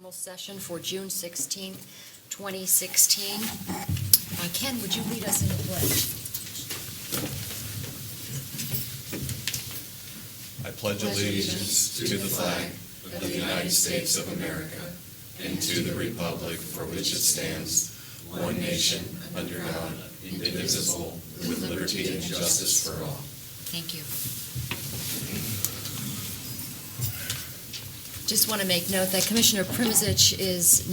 informal session for June 16th, 2016. Ken, would you lead us in the pledge? I pledge allegiance to the flag of the United States of America and to the republic for which it stands, one nation, under God, indivisible, with liberty and justice for all. Thank you. Just want to make note that Commissioner Primizic he's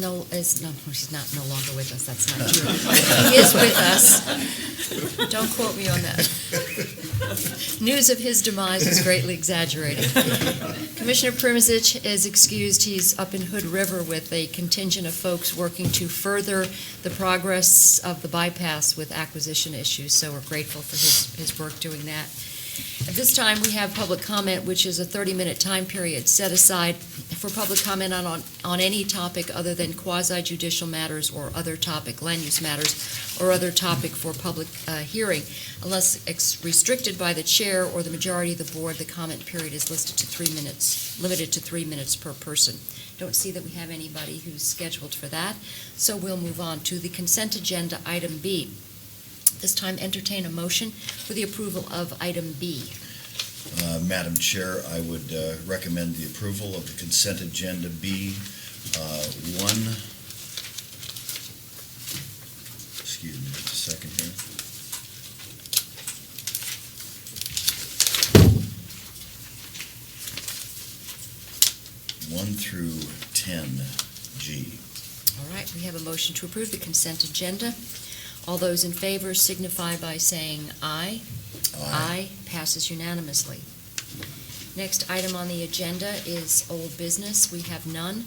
not no longer with us. That's not true. He is with us. Don't quote me on that. News of his demise is greatly exaggerated. Commissioner Primizic is excused. He's up in Hood River with a contingent of folks working to further the progress of the bypass with acquisition issues, so we're grateful for his work doing that. At this time, we have public comment, which is a 30-minute time period set aside for public comment on any topic other than quasi-judicial matters or other topic, land use matters, or other topic for public hearing. Unless restricted by the chair or the majority of the board, the comment period is listed to 3 minutes, limited to 3 minutes per person. Don't see that we have anybody who's scheduled for that, so we'll move on to the consent agenda, item B. This time, entertain a motion for the approval of item B. Madam Chair, I would recommend the approval of the consent agenda B. Excuse me just a second here. One through 10G. All right, we have a motion to approve the consent agenda. All those in favor signify by saying aye. Aye. Passes unanimously. Next item on the agenda is old business. We have none.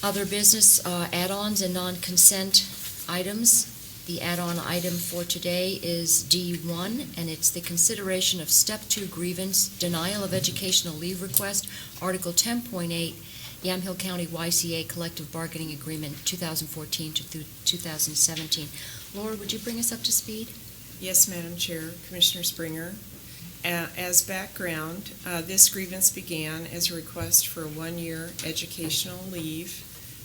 Other business, add-ons and non-consent items. The add-on item for today is D1, and it's the consideration of Step 2 grievance, denial of educational leave request, Article 10.8, Yamhill County YCA Collective Bargaining Agreement 2014 to 2017. Laura, would you bring us up to speed? Yes, Madam Chair, Commissioner Springer. As background, this grievance began as a request for a one-year educational leave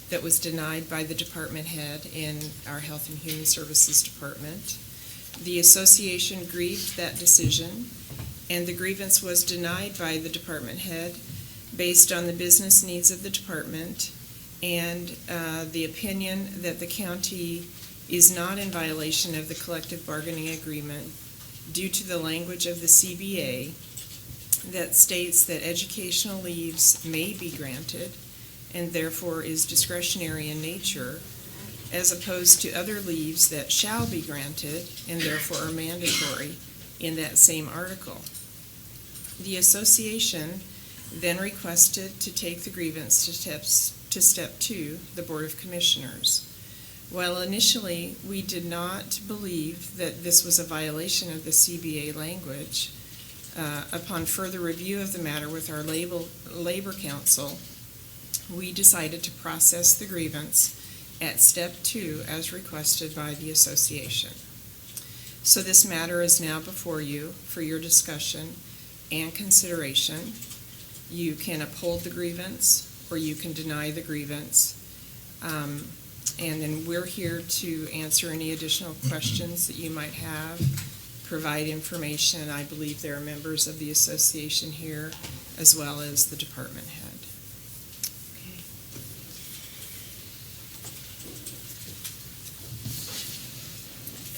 that was denied by the department head in our Health and Human Services Department. The association grieved that decision, and the grievance was denied by the department head based on the business needs of the department and the opinion that the county is not in violation of the collective bargaining agreement due to the language of the CBA that states that educational leaves may be granted and therefore is discretionary in nature, as opposed to other leaves that shall be granted and therefore are mandatory in that same article. The association then requested to take the grievance to step 2, the Board of Commissioners. While initially we did not believe that this was a violation of the CBA language, upon further review of the matter with our Labor Council, we decided to process the grievance at step 2 as requested by the association. So this matter is now before you for your discussion and consideration. You can uphold the grievance or you can deny the grievance. And then we're here to answer any additional questions that you might have, provide information. I believe there are members of the association here, as well as the department head. Okay.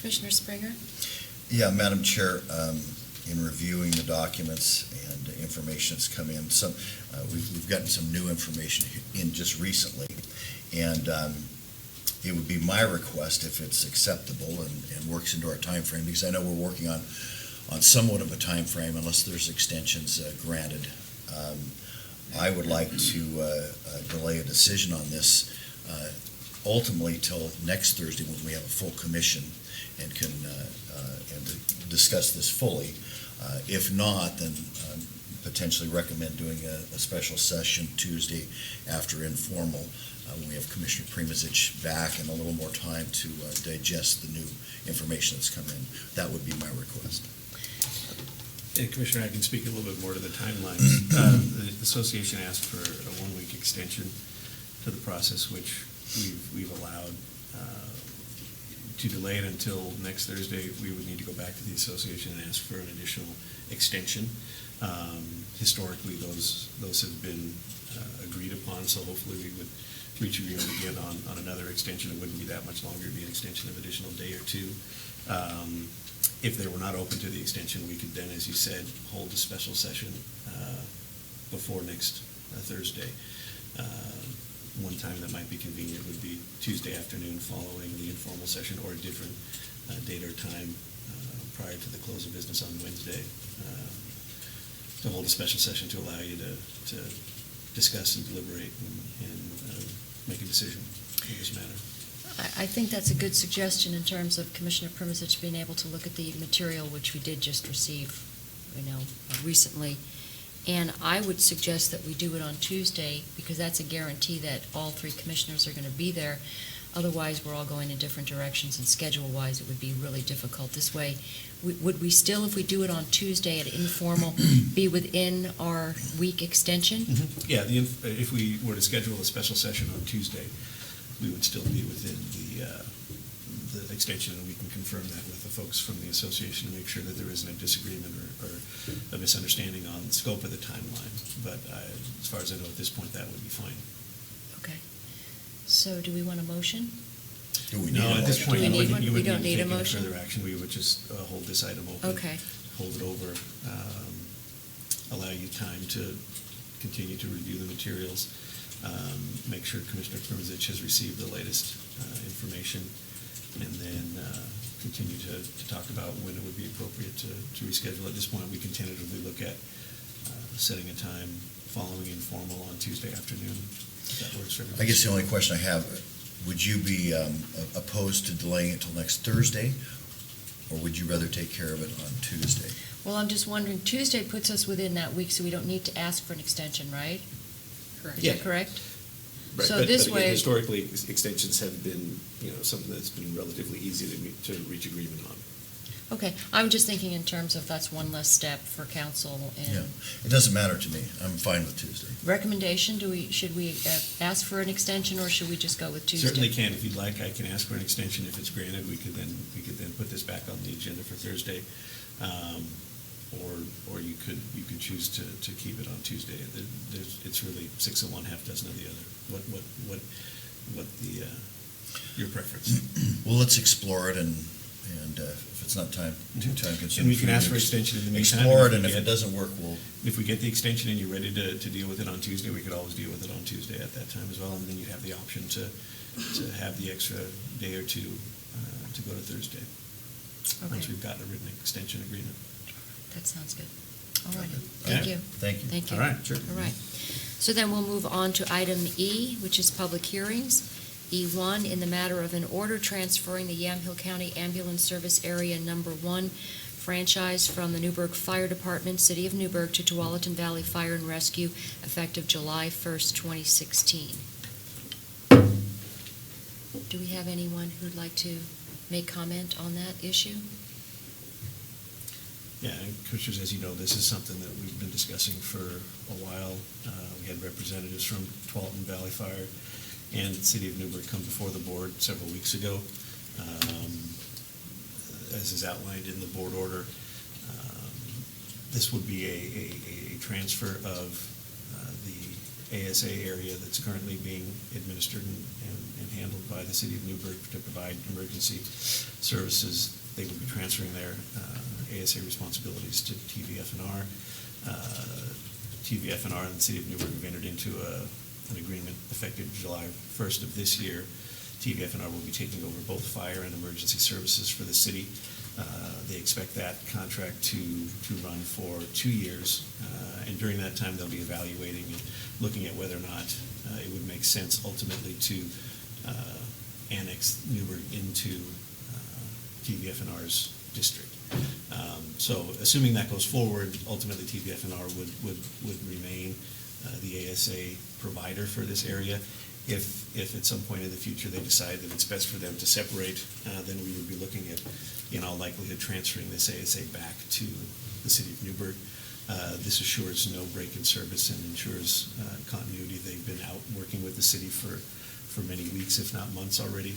Commissioner Springer? Yeah, Madam Chair, in reviewing the documents and information that's come in, we've gotten some new information in just recently, and it would be my request, if it's acceptable and works into our time frame, because I know we're working on somewhat of a time frame unless there's extensions granted. I would like to delay a decision on this ultimately till next Thursday when we have a full commission and can discuss this fully. If not, then potentially recommend doing a special session Tuesday after informal when we have Commissioner Primizic back and a little more time to digest the new information that's come in. That would be my request. And Commissioner, I can speak a little bit more to the timelines. The association asked for a 1-week extension to the process, which we've allowed to delay it until next Thursday. We would need to go back to the association and ask for an additional extension. Historically, those have been agreed upon, so hopefully we would reach agreement again on another extension. It wouldn't be that much longer. It'd be an extension of additional day or two. If they were not open to the extension, we could then, as you said, hold a special session before next Thursday. One time that might be convenient would be Tuesday afternoon following the informal session, or a different date or time prior to the close of business on Wednesday, to hold a special session to allow you to discuss and deliberate and make a decision in this matter. I think that's a good suggestion in terms of Commissioner Primozic being able to look at the material, which we did just receive, recently. And I would suggest that we do it on Tuesday, because that's a guarantee that all three commissioners are going to be there. Otherwise, we're all going in different directions, and schedule-wise, it would be really difficult. This way, would we still, if we do it on Tuesday at informal, be within our week extension? Mm-hmm. Yeah, if we were to schedule a special session on Tuesday, we would still be within the extension, and we can confirm that with the folks from the association to make sure that there isn't a disagreement or a misunderstanding on the scope of the timeline. But as far as I know at this point, that would be fine. Okay. So do we want a motion? Do we need No, a at this motion? point, Do we need one? you We wouldn't don't need to need a take any motion? further action. We would just hold this item open. Okay. Hold it over, allow you time to continue to review the materials, make sure Commissioner Primozic has received the latest information, and then continue to talk about when it would be appropriate to reschedule. At this point, we can tentatively look at setting a time following informal on Tuesday afternoon, if that works for everybody. I guess the only question I have, would you be opposed to delaying it till next Thursday, or would you rather take care of it on Tuesday? Well, I'm just wondering, Tuesday puts us within that week, so we don't need to ask for an extension, right? Correct. Is Yeah. that correct? Right, So but this again, way- historically, extensions have been, something that's been relatively easy to reach agreement on. Okay, I'm just thinking in terms of that's one less step for council. Yeah, And it doesn't matter to me. I'm fine with Tuesday. recommendation, should we ask for an extension, or should we just go with Tuesday? Certainly can. If you'd like, I can ask for an extension. If it's granted, we could then put this back on the agenda for Thursday. Or you could choose to keep it on Tuesday. It's really 6 of one, half dozen of the other. What your preference? Well, let's explore it, and if it's not too time consuming. And we can for you ask to for extension in the meantime. Explore it, and if it doesn't work, we'll, If we get the extension and you're ready to deal with it on Tuesday, we could always deal with it on Tuesday at that time as well, and then you have the option to have the extra day or two to go to Thursday, once Okay, we've gotten a written extension agreement. that sounds good. All right, Okay. thank you. thank you. Thank you. All right, sure. All right. So then we'll move on to item E, which is public hearings. E1, in the matter of an order transferring the Yamhill County Ambulance Service Area Number 1 franchise from the Newburgh Fire Department, City of Newburgh, to Tualatin Valley Fire and Rescue, effective July 1st, 2016. Do we have anyone who'd like to make comment on that issue? Yeah, and Commissioners, as you know, this is something that we've been discussing for a while. We had representatives from Tualatin Valley Fire and the City of Newburgh come before the board several weeks ago. As is outlined in the board order, this would be a transfer of the ASA area that's currently being administered and handled by the City of Newburgh to provide emergency services. They would be transferring their ASA responsibilities to TVF&R. TVF&R and the City of Newburgh have entered into an agreement effective July 1st of this year. TVF&R will be taking over both fire and emergency services for the city. They expect that contract to run for 2 years, and during that time they'll be evaluating and looking at whether or not it would make sense ultimately to annex Newburgh into TVF&R's district. So assuming that goes forward, ultimately TVF&R would remain the ASA provider for this area. If at some point in the future they decide that it's best for them to separate, then we would be looking at, in all likelihood, transferring this ASA back to the City of Newburgh. This assures no break in service and ensures continuity. They've been out working with the city for many weeks, if not months already,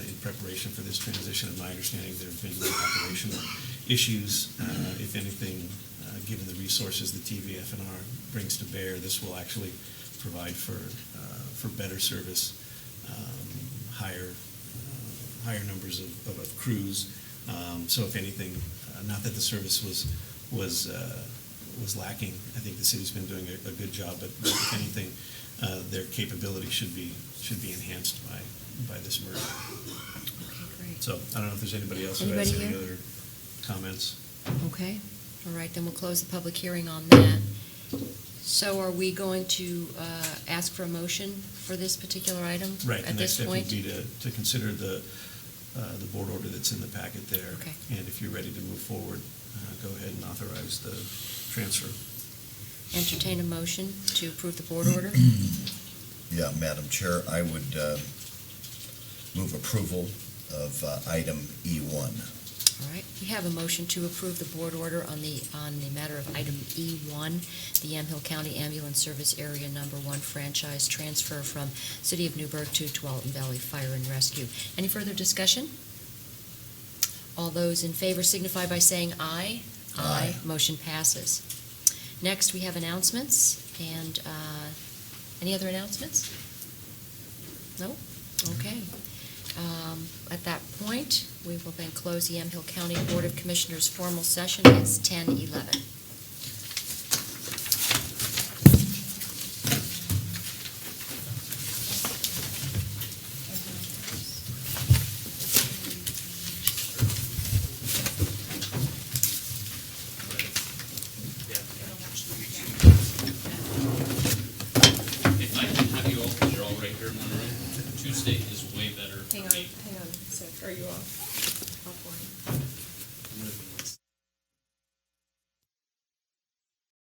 in preparation for this transition. In my understanding, there have been no operational issues. If anything, given the resources the TVF&R brings to bear, this will actually provide for better service, higher numbers of crews. So if anything, not that the service was lacking. I think the city's been doing a good job, but if anything, their capability should be enhanced by this merger. Okay, great. So I don't know if there's anybody else who has Anybody any here? other comments. Okay, all right, then we'll close the public hearing on that. So are we going to ask for a motion for this particular item Right. at The next this step point? would be to consider the board order that's in the packet there. Okay. And if you're ready to move forward, go ahead and authorize the transfer. Entertain a motion to approve the board order? Yeah, Madam Chair, I would move approval of item E1. All right, we have a motion to approve the board order on the matter of item E1, the Yamhill County Ambulance Service Area Number 1 franchise transfer from City of Newburgh to Tualatin Valley Fire and Rescue. Any further discussion? All those in favor signify by saying aye. Aye. Motion passes. Next, we have announcements, and any other announcements? No? Okay. At that point, we will then close the Yamhill County Board of Commissioners' formal session. It's 10:11. If I can have you all, because you're all right here in one room, Tuesday is way better. Hang on a sec. Are you off? Offline?